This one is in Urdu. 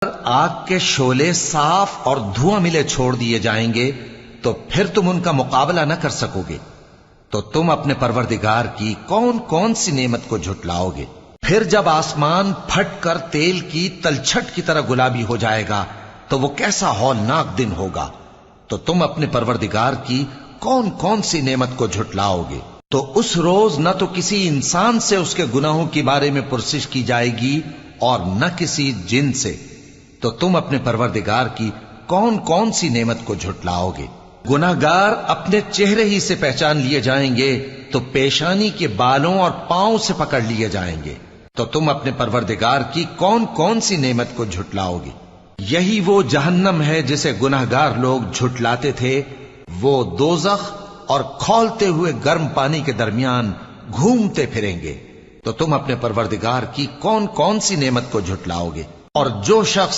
آگ کے شعلے صاف اور دھواں ملے چھوڑ دیے جائیں گے تو پھر تم ان کا مقابلہ نہ کر سکو گے، تو تم اپنے پروردگار کی کون کون سی نعمت کو جھٹلاؤ گے؟ پھر جب آسمان پھٹ کر تیل کی تلچھٹ کی طرح گلابی ہو جائے گا تو وہ کیسا ہولناک دن ہوگا، تو تم اپنے پروردگار کی کون کون سی نعمت کو جھٹلاؤ گے؟ تو اس روز نہ تو کسی انسان سے اس کے گناہوں کے بارے میں پرسش کی جائے گی اور نہ کسی جن سے، تو تم اپنے پروردگار کی کون کون سی نعمت کو جھٹلاؤ گے؟ گناہگار اپنے چہرے ہی سے پہچان لیے جائیں گے تو پیشانی کے بالوں اور پاؤں سے پکڑ لیے جائیں گے، تو تم اپنے پروردگار کی کون کون سی نعمت کو جھٹلاؤ گے؟ یہی وہ جہنم ہے جسے گناہگار لوگ جھٹلاتے تھے، وہ دوزخ اور کھولتے ہوئے گرم پانی کے درمیان گھومتے پھریں گے، تو تم اپنے پروردگار کی کون کون سی نعمت کو جھٹلاؤ گے؟ اور جو شخص